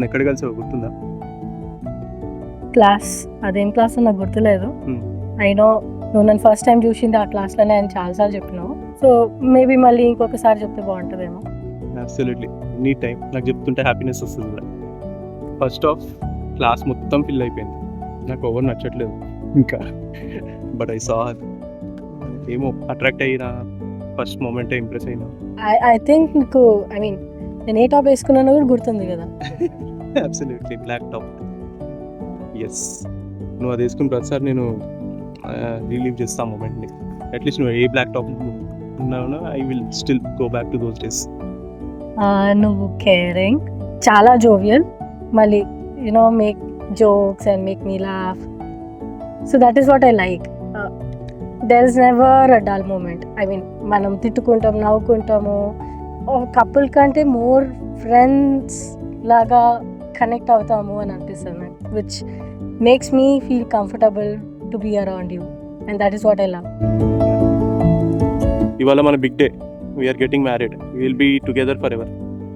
నన్ను ఎక్కడ కలిసావు గుర్తుందా? క్లాస్, అదేం క్లాస్ నాకు గుర్తులేదు. అయినో నువ్వు నన్ను ఫస్ట్ టైం చూసింది ఆ క్లాస్లోనే అని చాలాసార్లు చెప్పినావు. సో మేబీ మళ్ళీ ఇంకొకసారి చెప్తే బాగుంటుందేమో. అబ్సల్యూట్లీ, ఎనీ టైం నాకు చెప్తుంటే హ్యాపీనెస్ వస్తుంది కూడా. ఫస్ట్ ఆఫ్ క్లాస్ మొత్తం ఫిల్ అయిపోయింది, నాకు ఎవరు నచ్చట్లేదు ఇంకా. బట్ ఐ సా ఏమో అట్రాక్ట్ అయినా ఫస్ట్ మూమెంటే ఇంప్రెస్ అయినా. ఐ థింక్ నీకు నేను ఏ టాప్ వేసుకున్నానో కూడా గుర్తుంది కదా. Absolutely black top. ఎస్, నువ్వు అది వేసుకున్న ప్రతిసారి నేను రిలీవ్ చేస్తా మూమెంట్ని. అట్లీస్ట్ నువ్వు ఏ బ్లాక్ టాప్ ఉన్నావు, I will still go back to those days. నువ్వు కేరింగ్, చాలా జోవియల్, మళ్ళీ make jokes and make me laugh. So that is what I like. There is never a dull moment. మనం తిట్టుకుంటాం, నవ్వుకుంటాము. Couple కంటే more friends లాగా connect అవుతాము అని అనిపిస్తుంది నాకు, which makes me feel comfortable to be around you, and that is what I love. ఇవాళ మన big day, we're getting married, will be together for ever.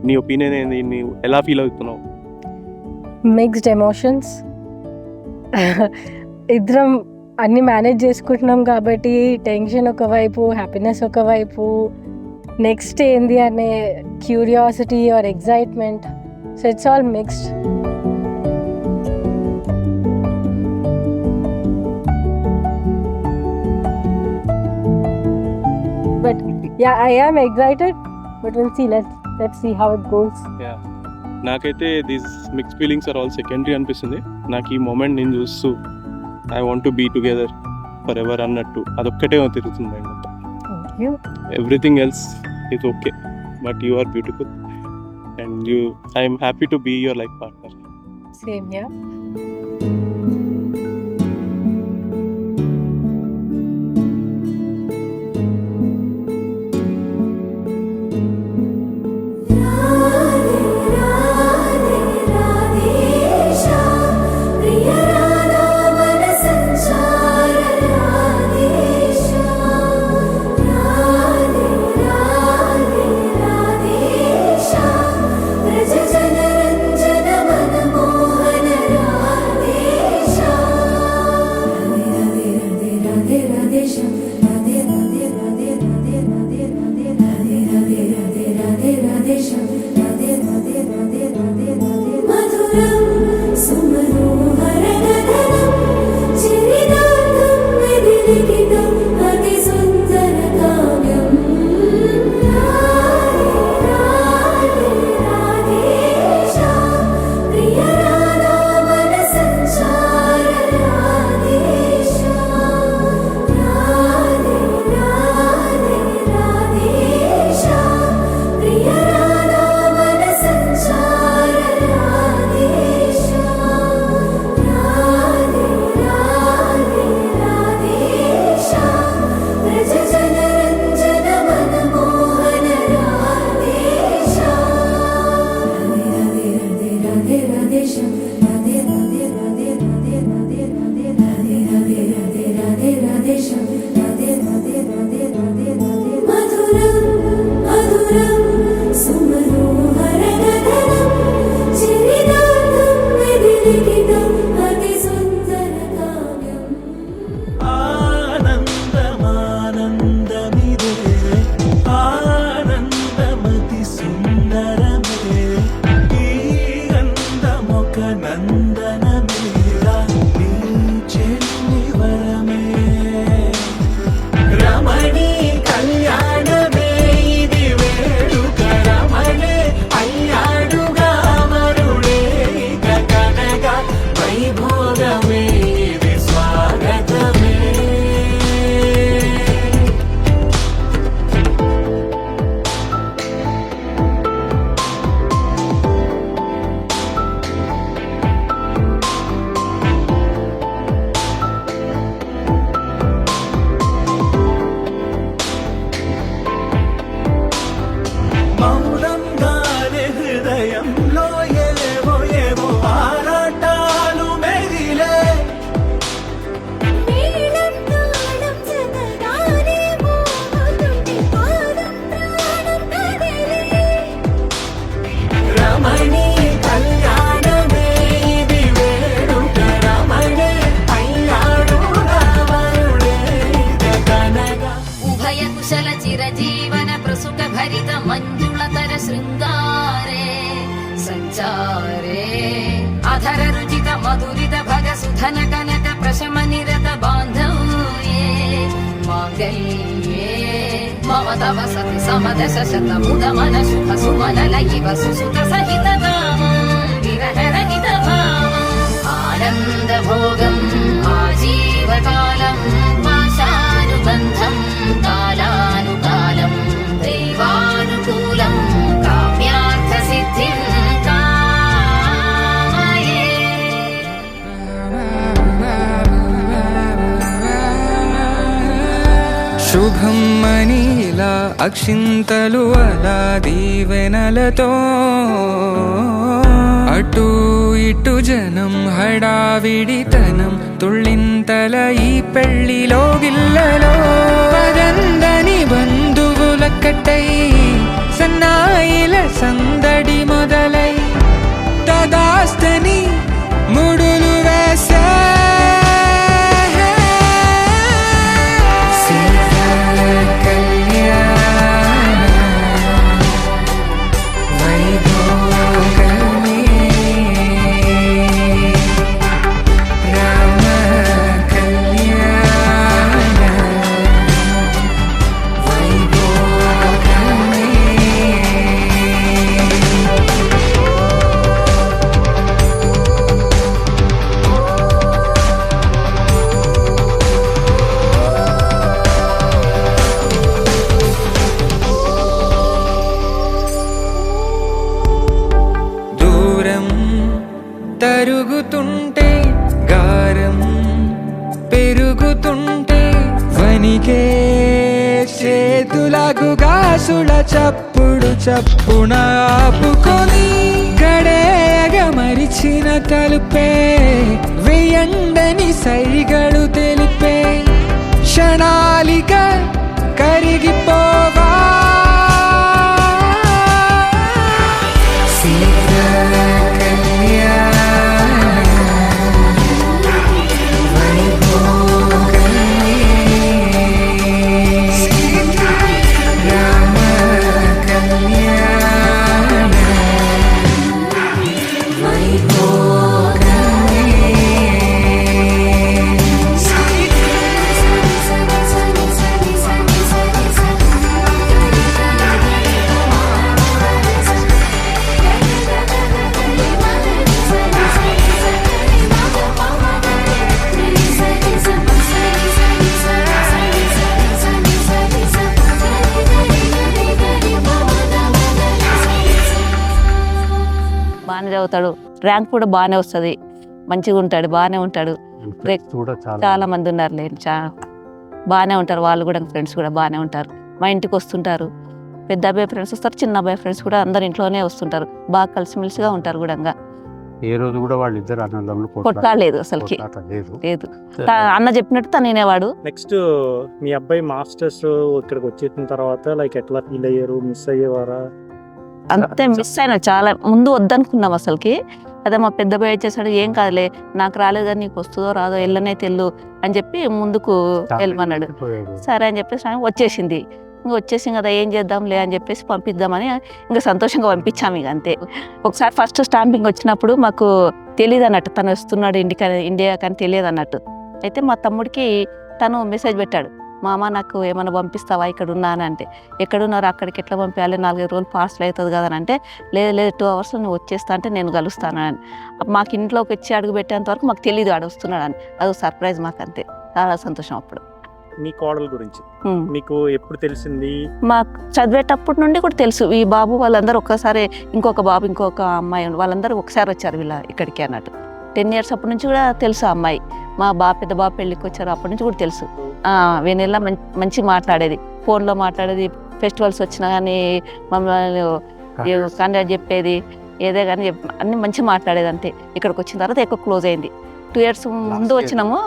నీ ఒపీనియన్ ఏంది? నీవు ఎలా ఫీల్ అవుతున్నావు? Mixed emotions. ఇద్దరం అన్నీ మేనేజ్ చేసుకుంటున్నాం కాబట్టి టెన్షన్ ఒకవైపు, హ్యాపీనెస్ ఒకవైపు, నెక్స్ట్ ఏంది అనే curiosity or excitement. So it's all mixed. But yeah, I am excited, but will see, let's see how it goes. నాకైతే these mix feelings are all secondary అనిపిస్తుంది. నాకు ఈ మూమెంట్ నేను చూస్తూ I want to be together for ever అన్నట్టు అదొక్కటే తిరుగుతుంది mind మొత్తం. Everything else is okay, but you are beautiful and I'm happy to be your life partner. Same here. మధురిత భగ సుధన కనక ప్రశమ నిరత బాంధవ్యే మాంగళ్యే మమ తవ సతి సమదశ శతముదమన శుభ సుమనల ఇవ సుసుత సహిత విరహరహిత ఆనంద భోగం ఆజీవకాలం పాశానుబంధం కాలానుకాలం దైవానుకూలం కామ్యార్థ సిద్ధిం కామయే. శుభం మనీలా అక్షింతలు అలా దీవెనలతో అటు ఇటు జనం హడావిడితనం తుళ్ళింతల ఈ పెళ్లిలో గిల్లలో పదందని బంధువులక్కటై సన్నాయిల సందడి మొదలై తదాస్తని ముడులు వేసే తరుగుతుంటే గారం పెరుగుతుంటే వనికే చేతులకు గాసుల చప్పుడు చప్పున ఆపుకొని గడేగ మరిచిన తలుపే వేయండని సైగడు తెలిపే క్షణాలిక కరిగిపోవా బాగానే చదువుతాడు, ర్యాంక్ కూడా బాగానే వస్తుంది, మంచిగా ఉంటాడు, బాగానే ఉంటాడు. చాలా మంది ఉన్నారు లేని బాగానే ఉంటారు, వాళ్ళు కూడా ఫ్రెండ్స్ కూడా బాగానే ఉంటారు. మా ఇంటికి వస్తుంటారు, పెద్ద అబ్బాయి ఫ్రెండ్స్ వస్తారు, చిన్న అబ్బాయి ఫ్రెండ్స్ కూడా అందరు ఇంట్లోనే వస్తుంటారు, బాగా కలిసిమెలిసిగా ఉంటారు కూడా. ఏ రోజు కూడా వాళ్ళిద్దరు అన్నదమ్ములు కొట్లాడలేదు అసలుకి, లేదు. అన్న చెప్పినట్టు తను వినేవాడు. నెక్స్ట్ మీ అబ్బాయి మాస్టర్స్ ఇక్కడికి వచ్చేసిన తర్వాత లైక్ ఎట్లా ఫీల్ అయ్యారు, మిస్ అయ్యేవారా? అంతే మిస్ అయినా, చాలా ముందు వద్దనుకున్నాం అసలుకి. అదే మా పెద్ద అబ్బాయి వచ్చేసాడు, ఏం కాదులే నాకు రాలేదు కానీ నీకు వస్తుందో రాదో వెళ్ళనే తెల్లు అని చెప్పి ముందుకు వెళ్ళమన్నాడు. సరే అని చెప్పేసి వచ్చేసింది. ఇంకా వచ్చేసి కదా ఏం చేద్దాంలే అని చెప్పేసి పంపిద్దామని ఇంకా సంతోషంగా పంపించాము. ఇక అంతే. ఒకసారి ఫస్ట్ స్టాంపింగ్ వచ్చినప్పుడు మాకు తెలియదు అన్నట్టు, తను వస్తున్నాడు ఇండియా కానీ తెలియదు అన్నట్టు. అయితే మా తమ్ముడికి తను మెసేజ్ పెట్టాడు, మామ నాకు ఏమైనా పంపిస్తావా ఇక్కడ ఉన్నాను అంటే. ఎక్కడున్నారు, అక్కడికి ఎట్లా పంపించాలి, 4-5 రోజులు పార్సల్ అవుతుంది కదా అని అంటే, లేదు 2 అవర్స్లో నువ్వు వచ్చేస్తా అంటే నేను కలుస్తాను అని. మాకు ఇంట్లోకి వచ్చి అడుగు పెట్టేంత వరకు మాకు తెలియదు ఆడ వస్తున్నాడు అని. అది సర్ప్రైజ్ మాకు, అంతే. చాలా సంతోషం అప్పుడు. మీ కోడల గురించి మీకు ఎప్పుడు తెలిసింది? మాకు చదివేటప్పటి నుండి కూడా తెలుసు. ఈ బాబు వాళ్ళందరూ ఒక్కసారి, ఇంకొక బాబు ఇంకొక అమ్మాయి వాళ్ళందరూ ఒకసారి వచ్చారు వీళ్ళ ఇక్కడికి అన్నట్టు. 10 years అప్పటి నుంచి కూడా తెలుసు ఆ అమ్మాయి. మా పెద్ద బాబు పెళ్ళికి వచ్చారు అప్పటి నుంచి కూడా తెలుసు. వీణెల్లా మంచి మాట్లాడేది, ఫోన్లో మాట్లాడేది, ఫెస్టివల్స్ వచ్చినా కానీ మమ్మల్ని కంగ్రాట్ చెప్పేది, ఏదే కానీ అన్ని మంచి మాట్లాడేది. అంతే. ఇక్కడికి వచ్చిన తర్వాత ఎక్కువ క్లోజ్ అయింది. 2 years ముందు వచ్చినాము,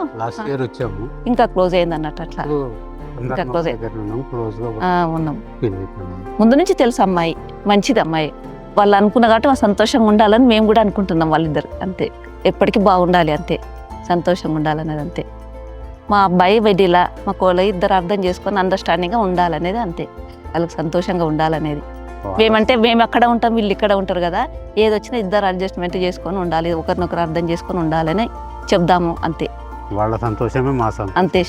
ఇంకా క్లోజ్ అయింది అన్నట్టు. అట్లా ఇంకా క్లోజ్ అయింది, ఉన్నాం. ముందు నుంచి తెలుసు అమ్మాయి మంచిది. అమ్మాయి వాళ్ళు అనుకున్న కాబట్టి సంతోషంగా ఉండాలని మేము కూడా అనుకుంటున్నాం. వాళ్ళిద్దరు అంతే, ఎప్పటికీ బాగుండాలి, అంతే, సంతోషంగా ఉండాలనేది అంతే. మా అబ్బాయి వెడ్డిలా మా కోళ్ళ ఇద్దరు అర్థం చేసుకొని అండర్స్టాండింగ్గా ఉండాలనేది అంతే. వాళ్ళకి సంతోషంగా ఉండాలనేది. మేమంటే మేము అక్కడ ఉంటాం, వీళ్ళు ఇక్కడ ఉంటారు కదా, ఏది వచ్చినా ఇద్దరు అడ్జస్ట్మెంట్ చేసుకొని ఉండాలి, ఒకరినొకరు అర్థం చేసుకొని ఉండాలని చెప్దాము అంతే. వాళ్ళ సంతోషమే మా సంతోషం. అంతే